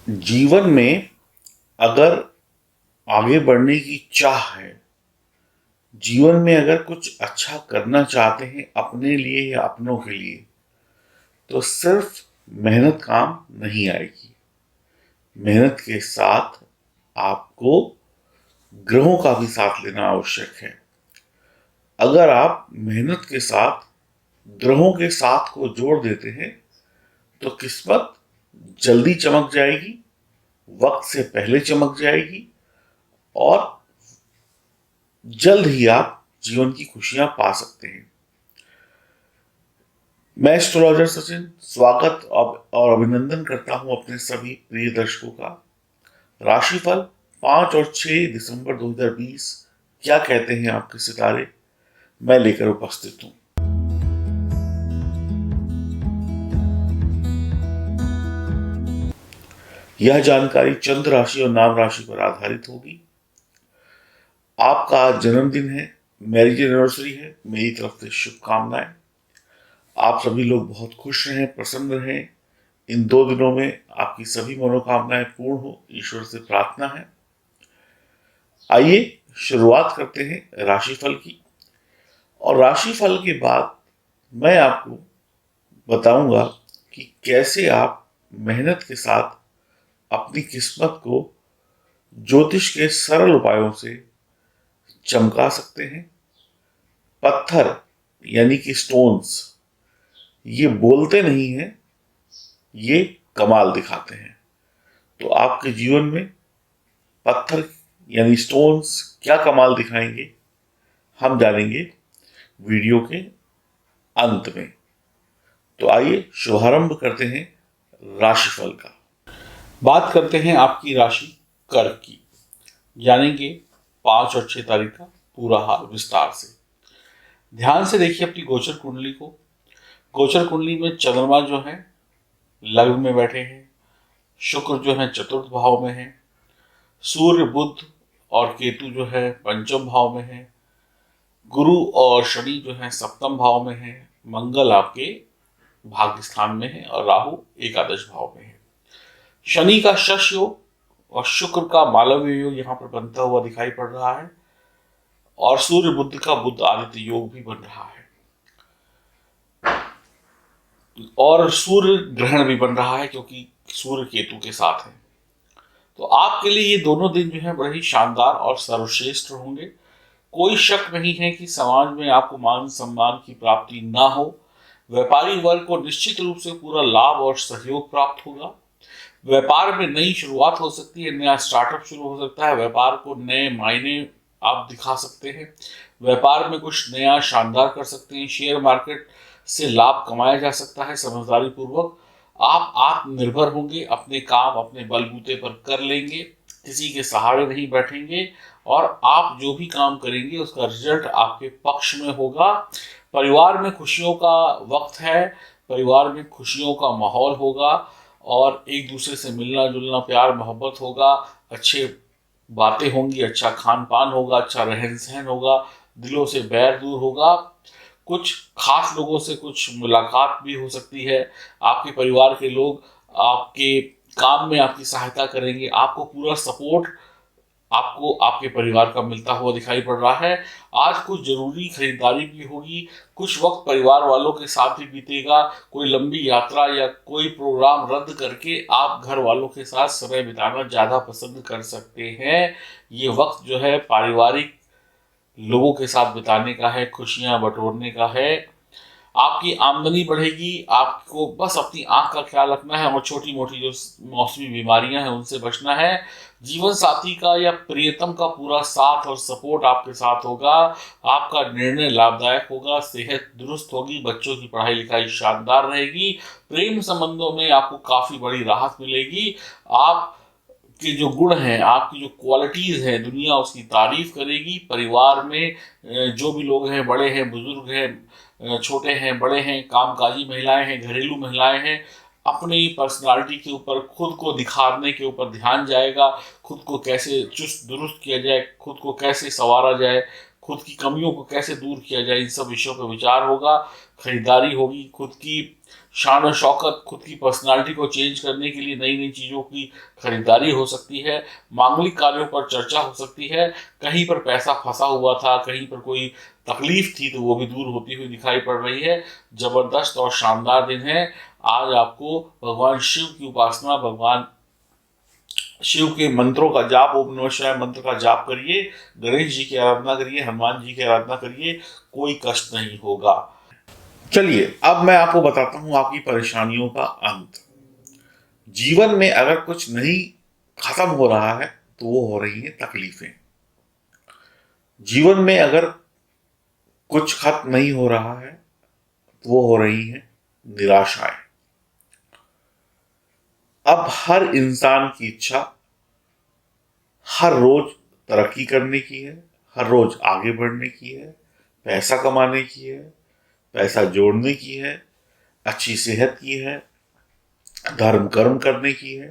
जीवन में अगर आगे बढ़ने की चाह है, जीवन में अगर कुछ अच्छा करना चाहते हैं अपने लिए या अपनों के लिए, तो सिर्फ मेहनत काम नहीं आएगी। मेहनत के साथ आपको ग्रहों का भी साथ लेना आवश्यक है। अगर आप मेहनत के साथ ग्रहों के साथ को जोड़ देते हैं, तो किस्मत जल्दी चमक जाएगी, वक्त से पहले चमक जाएगी और जल्द ही आप जीवन की खुशियां पा सकते हैं। मैं एस्ट्रोलॉजर सचिन स्वागत और अभिनंदन करता हूं अपने सभी प्रिय दर्शकों का। राशिफल 5 और 6 दिसंबर 2020 क्या कहते हैं आपके सितारे, मैं लेकर उपस्थित हूं। यह जानकारी चंद्र राशि और नाम राशि पर आधारित होगी। आपका आज जन्मदिन है, मैरिज एनिवर्सरी है, मेरी तरफ से शुभकामनाएं। आप सभी लोग बहुत खुश रहें, प्रसन्न रहें। इन 2 दिनों में आपकी सभी मनोकामनाएं पूर्ण हो, ईश्वर से प्रार्थना है। आइए शुरुआत करते हैं राशिफल की, और राशिफल के बाद मैं आपको बताऊंगा कि कैसे आप मेहनत के साथ अपनी किस्मत को ज्योतिष के सरल उपायों से चमका सकते हैं। पत्थर यानी कि स्टोन्स ये बोलते नहीं हैं, ये कमाल दिखाते हैं। तो आपके जीवन में पत्थर यानी स्टोन्स क्या कमाल दिखाएंगे, हम जानेंगे वीडियो के अंत में। तो आइए शुभारंभ करते हैं राशिफल का। बात करते हैं आपकी राशि कर्क की, जानेंगे 5 और 6 तारीख का पूरा हाल विस्तार से। ध्यान से देखिए अपनी गोचर कुंडली को। गोचर कुंडली में चंद्रमा जो है लग्न में बैठे हैं, शुक्र जो है चतुर्थ भाव में है, सूर्य बुध और केतु जो है पंचम भाव में है, गुरु और शनि जो है सप्तम भाव में है, मंगल आपके भाग्य स्थान में है और राहु एकादश भाव में है। शनि का शश योग और शुक्र का मालव्य योग यहाँ पर बनता हुआ दिखाई पड़ रहा है, और सूर्य बुध का बुध आदित्य योग भी बन रहा है, और सूर्य ग्रहण भी बन रहा है क्योंकि सूर्य केतु के साथ है। तो आपके लिए ये दोनों दिन जो है बड़े ही शानदार और सर्वश्रेष्ठ होंगे। कोई शक नहीं है कि समाज में आपको मान सम्मान की प्राप्ति ना हो। व्यापारी वर्ग को निश्चित रूप से पूरा लाभ और सहयोग प्राप्त होगा। व्यापार में नई शुरुआत हो सकती है, नया स्टार्टअप शुरू हो सकता है, व्यापार को नए मायने आप दिखा सकते हैं, व्यापार में कुछ नया शानदार कर सकते हैं, शेयर मार्केट से लाभ कमाया जा सकता है। समझदारी पूर्वक आप आत्मनिर्भर होंगे, अपने काम अपने बलबूते पर कर लेंगे, किसी के सहारे नहीं बैठेंगे, और आप जो भी काम करेंगे उसका रिजल्ट आपके पक्ष में होगा। परिवार में खुशियों का वक्त है, परिवार में खुशियों का माहौल होगा, और एक दूसरे से मिलना जुलना, प्यार मोहब्बत होगा, अच्छे बातें होंगी, अच्छा खान पान होगा, अच्छा रहन सहन होगा, दिलों से बैर दूर होगा। कुछ खास लोगों से कुछ मुलाकात भी हो सकती है। आपके परिवार के लोग आपके काम में आपकी सहायता करेंगे, आपको पूरा सपोर्ट आपको आपके परिवार का मिलता हुआ दिखाई पड़ रहा है। आज कुछ जरूरी खरीदारी भी होगी, कुछ वक्त परिवार वालों के साथ भी बीतेगा। कोई लंबी यात्रा या कोई प्रोग्राम रद्द करके आप घर वालों के साथ समय बिताना ज़्यादा पसंद कर सकते हैं। ये वक्त जो है पारिवारिक लोगों के साथ बिताने का है, खुशियां बटोरने का है। आपकी आमदनी बढ़ेगी, आपको बस अपनी आंख का ख्याल रखना है और छोटी मोटी जो मौसमी बीमारियां हैं उनसे बचना है। जीवन साथी का या प्रियतम का पूरा साथ और सपोर्ट आपके साथ होगा। आपका निर्णय लाभदायक होगा, सेहत दुरुस्त होगी, बच्चों की पढ़ाई लिखाई शानदार रहेगी, प्रेम संबंधों में आपको काफी बड़ी राहत मिलेगी। आप के जो गुण हैं, आपकी जो क्वालिटीज हैं, दुनिया उसकी तारीफ करेगी। परिवार में जो भी लोग हैं, बड़े हैं बुजुर्ग हैं, छोटे हैं बड़े हैं, कामकाजी महिलाएं हैं, घरेलू महिलाएं हैं, अपनी पर्सनालिटी के ऊपर, खुद को दिखाने के ऊपर ध्यान जाएगा। खुद को कैसे चुस्त दुरुस्त किया जाए, खुद को कैसे संवारा जाए, खुद की कमियों को कैसे दूर किया जाए, इन सब विषयों पर विचार होगा। खरीदारी होगी, खुद की शान और शौकत, खुद की पर्सनालिटी को चेंज करने के लिए नई नई चीज़ों की खरीदारी हो सकती है। मांगलिक कार्यों पर चर्चा हो सकती है। कहीं पर पैसा फंसा हुआ था, कहीं पर कोई तकलीफ थी, तो वो भी दूर होती हुई दिखाई पड़ रही है। जबरदस्त और शानदार दिन है। आज आपको भगवान शिव की उपासना, भगवान शिव के मंत्रों का जाप, ओम नमः शिवाय मंत्र का जाप करिए, गणेश जी की आराधना करिए, हनुमान जी की आराधना करिए, कोई कष्ट नहीं होगा। चलिए अब मैं आपको बताता हूं आपकी परेशानियों का अंत। जीवन में अगर कुछ नहीं खत्म हो रहा है तो वो हो रही है तकलीफें। जीवन में अगर कुछ खत्म नहीं हो रहा है तो वो हो रही है निराशाएं। अब हर इंसान की इच्छा हर रोज तरक्की करने की है, हर रोज आगे बढ़ने की है, पैसा कमाने की है, पैसा जोड़ने की है, अच्छी सेहत की है, धर्म कर्म करने की है,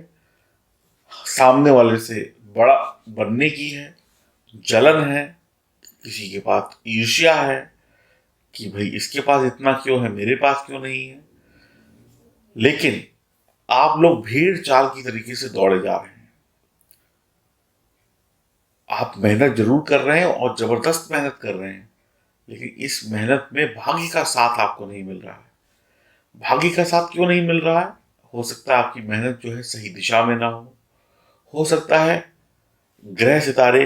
सामने वाले से बड़ा बनने की है, जलन है, किसी के पास ईर्ष्या है कि भाई इसके पास इतना क्यों है, मेरे पास क्यों नहीं है। लेकिन आप लोग भेड़ चाल की तरीके से दौड़े जा रहे हैं। आप मेहनत जरूर कर रहे हैं और जबरदस्त मेहनत कर रहे हैं, लेकिन इस मेहनत में भाग्य का साथ आपको नहीं मिल रहा है। भाग्य का साथ क्यों नहीं मिल रहा है? हो सकता है आपकी मेहनत जो है सही दिशा में ना हो सकता है ग्रह सितारे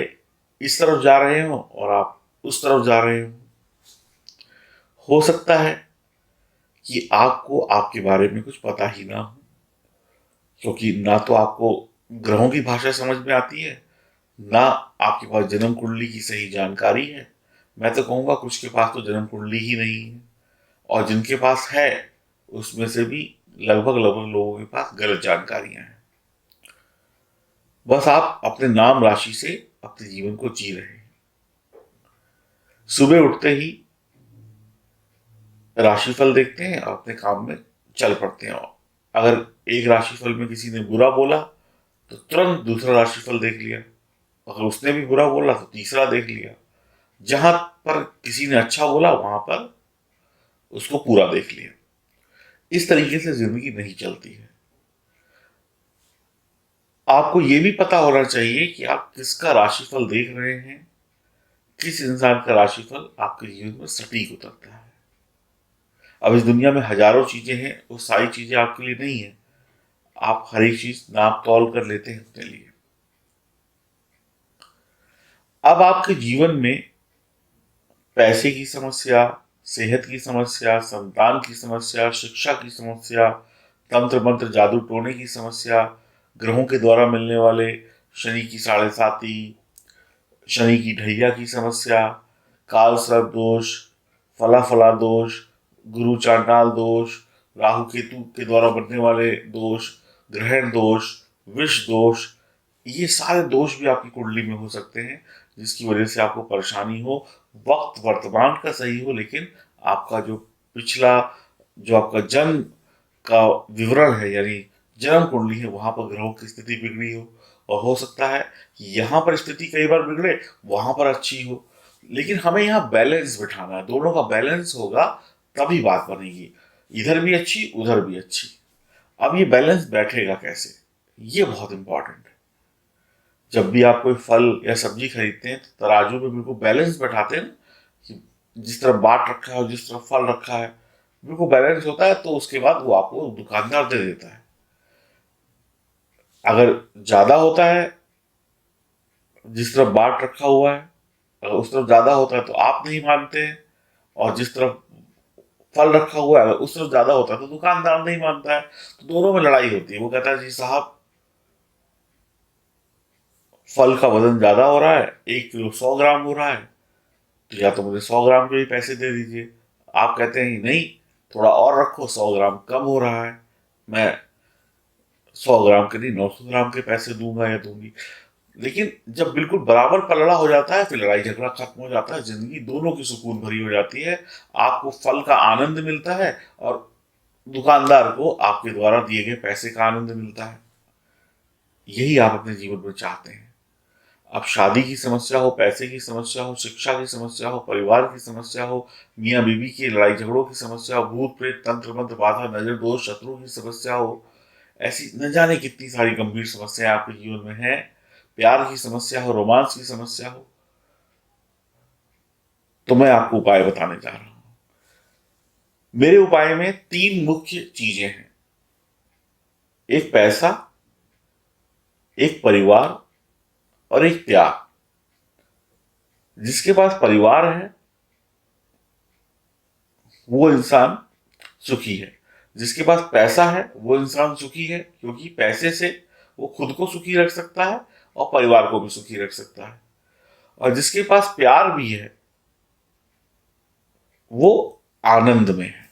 इस तरफ जा रहे हो और आप उस तरफ जा रहे हो सकता है कि आपको आपके बारे में कुछ पता ही ना हो, क्योंकि ना तो आपको ग्रहों की भाषा समझ में आती है, ना आपके पास जन्म कुंडली की सही जानकारी है। मैं तो कहूँगा कुछ के पास तो जन्म कुंडली ही नहीं है, और जिनके पास है उसमें से भी लगभग लगभग लोगों के पास गलत जानकारियां हैं। बस आप अपने नाम राशि से अपने जीवन को जी रहे हैं। सुबह उठते ही राशिफल देखते हैं और अपने काम में चल पड़ते हैं। अगर एक राशिफल में किसी ने बुरा बोला तो तुरंत दूसरा राशिफल देख लिया, अगर उसने भी बुरा बोला तो तीसरा देख लिया। जहां पर किसी ने अच्छा बोला वहां पर उसको पूरा देख लिया। इस तरीके से जिंदगी नहीं चलती है। आपको यह भी पता होना चाहिए कि आप किसका राशिफल देख रहे हैं, किस इंसान का राशिफल आपके जीवन में सटीक उतरता है। अब इस दुनिया में हजारों चीजें हैं, वो सारी चीजें आपके लिए नहीं है। आप हर एक चीज नाप तौल कर लेते हैं अपने लिए। अब आपके जीवन में पैसे की समस्या, सेहत की समस्या, संतान की समस्या, शिक्षा की समस्या, तंत्र मंत्र जादू टोने की समस्या, ग्रहों के द्वारा मिलने वाले शनि की साढ़े साती, शनि की ढैया की समस्या, काल सर्प दोष, फला फला दोष, गुरु चांडाल दोष, राहु केतु के द्वारा बनने वाले दोष, ग्रहण दोष, विष दोष, ये सारे दोष भी आपकी कुंडली में हो सकते हैं, जिसकी वजह से आपको परेशानी हो। वक्त वर्तमान का सही हो, लेकिन आपका जो पिछला, जो आपका जन्म का विवरण है यानी जन्म कुंडली है, वहां पर ग्रहों की स्थिति बिगड़ी हो हो सकता है कि यहाँ पर स्थिति कई बार बिगड़े, वहां पर अच्छी हो। लेकिन हमें यहाँ बैलेंस बिठाना है, दोनों का बैलेंस होगा तभी बात बनेगी, इधर भी अच्छी उधर भी अच्छी। अब ये बैलेंस बैठेगा कैसे, ये बहुत इंपॉर्टेंट है। जब भी आप कोई फल या सब्जी खरीदते हैं तो तराजू में बिल्कुल बैलेंस बैठाते हैं कि जिस तरफ बाट रखा है और जिस तरफ फल रखा है बिल्कुल बैलेंस होता है, तो उसके बाद वो आपको दुकानदार दे देता है। अगर ज्यादा होता है, जिस तरफ बाट रखा हुआ है अगर उस तरफ ज्यादा होता है तो आप नहीं मानते हैं, और जिस तरफ फल रखा हुआ है अगर उस तरफ ज्यादा होता है तो दुकानदार नहीं मानता है। तो दोनों में लड़ाई होती है। वो कहता है जी साहब फल का वजन ज्यादा हो रहा है, 1 किलो 100 ग्राम हो रहा है, तो या तो मुझे 100 ग्राम के ही पैसे दे दीजिए। आप कहते हैं नहीं, थोड़ा और रखो, 100 ग्राम कम हो रहा है, मैं 100 ग्राम के नहीं 900 ग्राम के पैसे दूंगा या दूंगी। लेकिन जब बिल्कुल बराबर पलड़ा हो जाता है फिर लड़ाई झगड़ा खत्म हो जाता है, जिंदगी दोनों की सुकून भरी हो जाती है। आपको फल का आनंद मिलता है और दुकानदार को आपके द्वारा दिए गए पैसे का आनंद मिलता है। यही आप अपने जीवन में चाहते हैं। अब शादी की समस्या हो, पैसे की समस्या हो, शिक्षा की समस्या हो, परिवार की समस्या हो, मियाँ बीवी की लड़ाई झगड़ों की समस्या हो, भूत प्रेत तंत्र मंत्र बाधा नजर दोष शत्रु की समस्या हो, ऐसी न जाने कितनी सारी गंभीर समस्याएं आपके जीवन में हैं, प्यार की समस्या हो, रोमांस की समस्या हो, तो मैं आपको उपाय बताने जा रहा हूं। मेरे उपाय में 3 मुख्य चीजें हैं। एक पैसा, एक परिवार और एक त्याग। जिसके पास परिवार है वो इंसान सुखी है। जिसके पास पैसा है वो इंसान सुखी है, क्योंकि पैसे से वो खुद को सुखी रख सकता है और परिवार को भी सुखी रख सकता है। और जिसके पास प्यार भी है वो आनंद में है।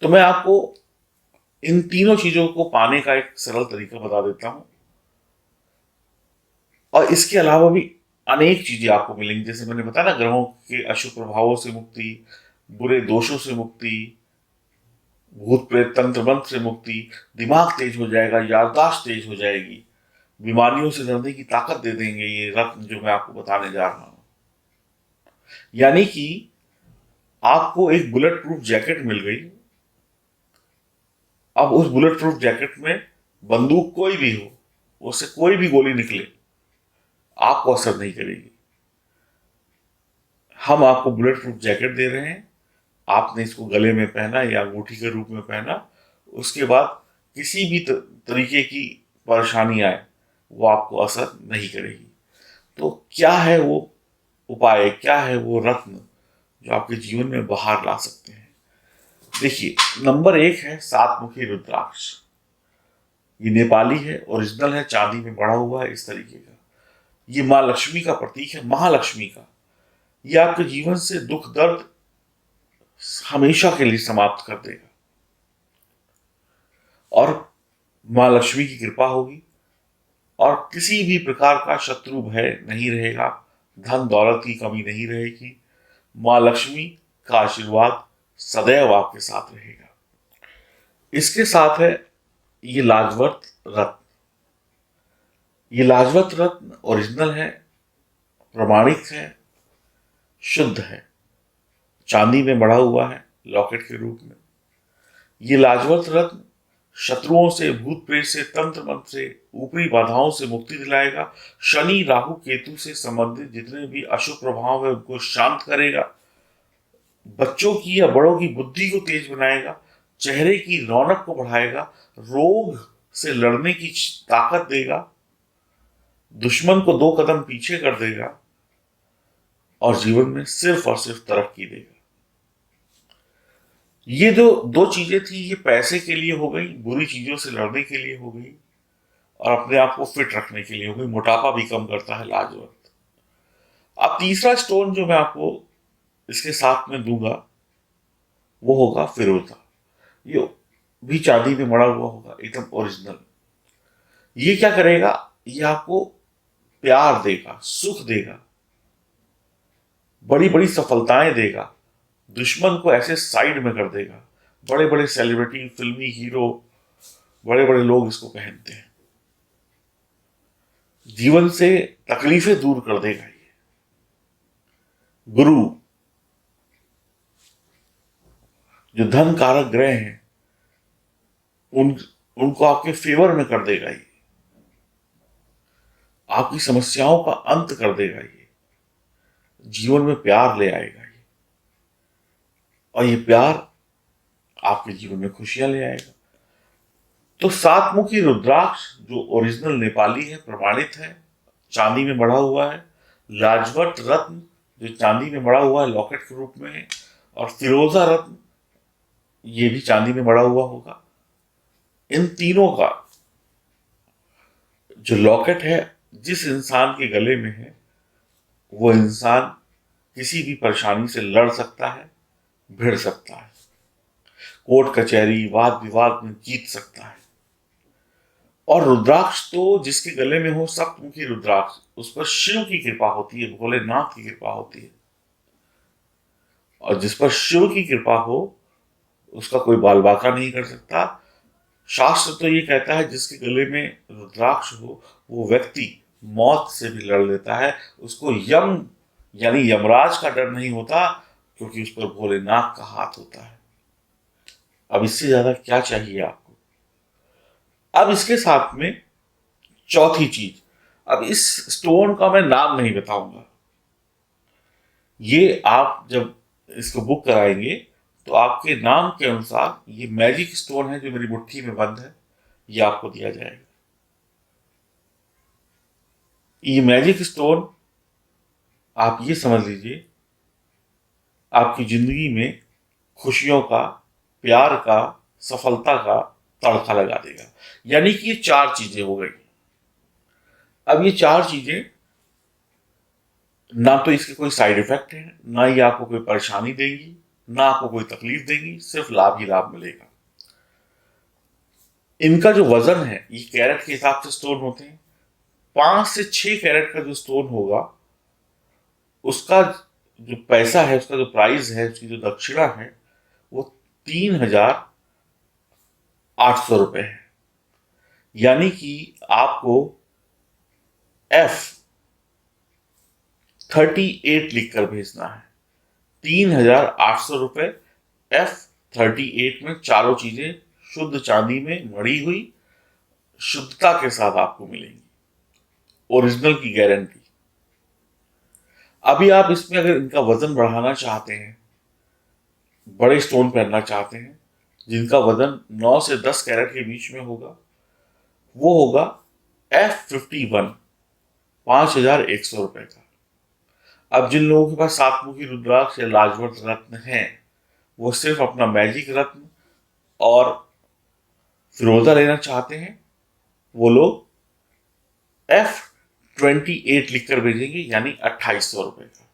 तो मैं आपको इन तीनों चीजों को पाने का एक सरल तरीका बता देता हूं। और इसके अलावा भी अनेक चीजें आपको मिलेंगी, जैसे मैंने बताया ना, ग्रहों के अशुभ प्रभावों से मुक्ति, बुरे दोषों से मुक्ति, भूत प्रेत तंत्र मंत्र से मुक्ति, दिमाग तेज हो जाएगा, याददाश्त तेज हो जाएगी, बीमारियों से लड़ने की ताकत दे देंगे ये रत्न जो मैं आपको बताने जा रहा हूं। यानी कि आपको एक बुलेट प्रूफ जैकेट मिल गई। अब उस बुलेट प्रूफ जैकेट में बंदूक कोई भी हो, उससे कोई भी गोली निकले, आपको असर नहीं करेगी। हम आपको बुलेट प्रूफ जैकेट दे रहे हैं, आपने इसको गले में पहना या अंगूठी के रूप में पहना, उसके बाद किसी भी तरीके की परेशानी आए वो आपको असर नहीं करेगी। तो क्या है वो उपाय, क्या है वो रत्न जो आपके जीवन में बाहर ला सकते हैं? देखिए, नंबर 1 है 7 मुखी रुद्राक्ष। ये नेपाली है, ओरिजिनल है, चांदी में बड़ा हुआ है, इस तरीके का। ये माँ लक्ष्मी का प्रतीक है, महालक्ष्मी का। ये आपके जीवन से दुख दर्द हमेशा के लिए समाप्त कर देगा और माँ लक्ष्मी की कृपा होगी और किसी भी प्रकार का शत्रु भय नहीं रहेगा, धन दौलत की कमी नहीं रहेगी। माँ लक्ष्मी का आशीर्वाद सदैव आपके साथ रहेगा। इसके साथ है ये लाजवंत रत्न। ये लाजवंत रत्न ओरिजिनल है, प्रमाणिक है, शुद्ध है, चांदी में मढ़ा हुआ है लॉकेट के रूप में। ये लाजवंत रत्न शत्रुओं से, भूत प्रेत से, तंत्र मंत्र से, ऊपरी बाधाओं से मुक्ति दिलाएगा। शनि राहु केतु से संबंधित जितने भी अशुभ प्रभाव है उनको शांत करेगा। बच्चों की या बड़ों की बुद्धि को तेज बनाएगा, चेहरे की रौनक को बढ़ाएगा, रोग से लड़ने की ताकत देगा, दुश्मन को 2 कदम पीछे कर देगा और जीवन में सिर्फ और सिर्फ तरक्की देगा। ये जो 2 चीजें थी, ये पैसे के लिए हो गई, बुरी चीजों से लड़ने के लिए हो गई और अपने आप को फिट रखने के लिए हो गई। मोटापा भी कम करता है लाजवंत। अब तीसरा स्टोन जो मैं आपको इसके साथ में दूंगा वो होगा फिरोजा। ये भी चांदी में मड़ा हुआ होगा, एकदम ओरिजिनल। ये क्या करेगा? ये आपको प्यार देगा, सुख देगा, बड़ी बड़ी सफलताएं देगा, दुश्मन को ऐसे साइड में कर देगा। बड़े बड़े सेलिब्रिटी, फिल्मी हीरो, बड़े बड़े लोग इसको पहनते हैं। जीवन से तकलीफें दूर कर देगा ये। गुरु, जो धन कारक ग्रह हैं, उनको आपके फेवर में कर देगा ये। आपकी समस्याओं का अंत कर देगा ये। जीवन में प्यार ले आएगा ये, और ये प्यार आपके जीवन में खुशियां ले आएगा। तो 7 मुखी रुद्राक्ष जो ओरिजिनल नेपाली है, प्रमाणित है, चांदी में मढ़ा हुआ है, लाजवंत रत्न जो चांदी में मढ़ा हुआ है लॉकेट के रूप में है, और फिरोजा रत्न ये भी चांदी में मढ़ा हुआ होगा। इन तीनों का जो लॉकेट है जिस इंसान के गले में है, वो इंसान किसी भी परेशानी से लड़ सकता है, भिड़ सकता है, कोर्ट कचहरी वाद विवाद में जीत सकता है। और रुद्राक्ष तो जिसके गले में हो, सप्तमुखी रुद्राक्ष, उस पर शिव की कृपा होती है, भोलेनाथ की कृपा होती है। और जिस पर शिव की कृपा हो उसका कोई बाल बाका नहीं कर सकता। शास्त्र तो ये कहता है जिसके गले में रुद्राक्ष हो वो व्यक्ति मौत से भी लड़ लेता है। उसको यम यानी यमराज का डर नहीं होता, क्योंकि उस पर भोलेनाथ का हाथ होता है। अब इससे ज्यादा क्या चाहिए आपको। अब इसके साथ में चौथी चीज, अब इस स्टोन का मैं नाम नहीं बताऊंगा, ये आप जब इसको बुक कराएंगे तो आपके नाम के अनुसार ये मैजिक स्टोन है जो मेरी मुट्ठी में बंद है, ये आपको दिया जाएगा। ये मैजिक स्टोन आप ये समझ लीजिए आपकी जिंदगी में खुशियों का, प्यार का, सफलता का तड़का लगा देगा। यानी कि ये चार चीजें हो गई। अब ये चार चीजें ना तो इसके कोई साइड इफेक्ट है, ना ये आपको कोई परेशानी देंगी, ना आपको कोई तकलीफ देंगी, सिर्फ लाभ ही लाभ मिलेगा। इनका जो वजन है ये कैरेट के हिसाब से स्टोन होते हैं। 5 से 6 कैरेट का जो स्टोन होगा उसका जो पैसा है, उसका जो प्राइस है, उसकी जो दक्षिणा है वो 3,800 रुपये है। यानी कि आपको F38 लिखकर भेजना है। 3,800 रुपये F38 में चारों चीजें शुद्ध चांदी में मढ़ी हुई शुद्धता के साथ आपको मिलेंगी, ओरिजिनल की गारंटी। अभी आप इसमें अगर इनका वजन बढ़ाना चाहते हैं, बड़े स्टोन पहनना चाहते हैं जिनका वजन 9 से 10 कैरेट के बीच में होगा, वो होगा F51, 5,100 रुपये का। अब जिन लोगों के पास सातमुखी रुद्राक्ष या लाजवंत रत्न है, वो सिर्फ अपना मैजिक रत्न और फिरोजा लेना चाहते हैं, वो लोग F28 लिखकर भेजेंगे, यानी 2,800 रुपये का।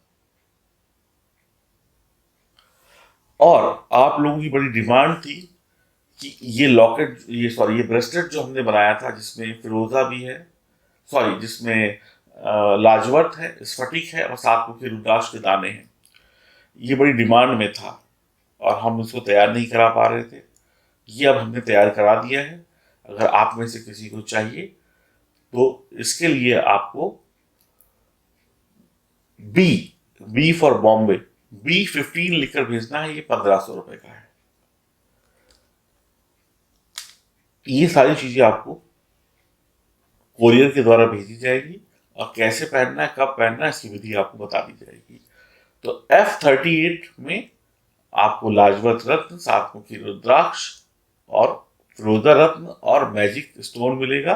और आप लोगों की बड़ी डिमांड थी कि ये लॉकेट, ये ब्रेसलेट जो हमने बनाया था जिसमें फिरोजा भी है, जिसमें लाजवर्त है, स्फटिक है और सातमुखी रुद्राक्ष के दाने हैं, ये बड़ी डिमांड में था और हम इसको तैयार नहीं करा पा रहे थे। ये अब हमने तैयार करा दिया है। अगर आप में से किसी को चाहिए तो इसके लिए आपको B B for Bombay B15 लिखकर भेजना है। ये 1,500 रुपये का है। ये सारी चीजें आपको कोरियर के द्वारा भेजी जाएगी और कैसे पहनना है, कब पहनना है, इसकी विधि आपको बता दी जाएगी। तो F38 में आपको लाजवंत रत्न, सातमुखी रुद्राक्ष और फिरोजा रत्न और मैजिक स्टोन मिलेगा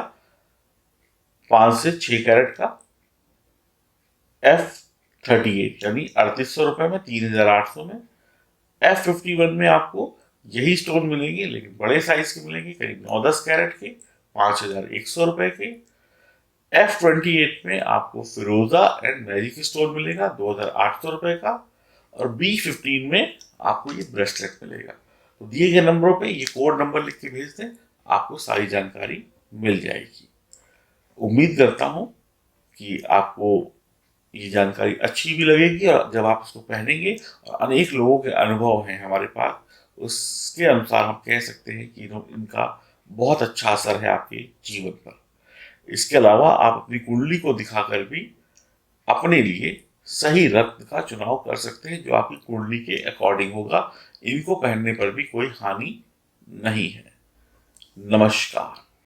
5 से 6 कैरेट का। F38 यानी 3,800 रुपये में, 3,800 में। F51 में आपको यही स्टोन मिलेंगे लेकिन बड़े साइज के मिलेंगे, करीब 9-10 कैरेट के, 5,100 रुपये के। F28 में आपको फिरोजा एंड मैजिक स्टोन मिलेगा 2,800 रुपये का। और B15 में आपको ये ब्रेसलेट मिलेगा। तो दिए गए नंबरों पे ये कोड नंबर लिख के भेज दें, आपको सारी जानकारी मिल जाएगी। उम्मीद करता हूं कि आपको ये जानकारी अच्छी भी लगेगी और जब आप इसको पहनेंगे, और अनेक लोगों के अनुभव हैं हमारे पास, उसके अनुसार हम कह सकते हैं कि इनका बहुत अच्छा असर है आपके जीवन पर। इसके अलावा आप अपनी कुंडली को दिखाकर भी अपने लिए सही रत्न का चुनाव कर सकते हैं जो आपकी कुंडली के अकॉर्डिंग होगा। इनको पहनने पर भी कोई हानि नहीं है। नमस्कार।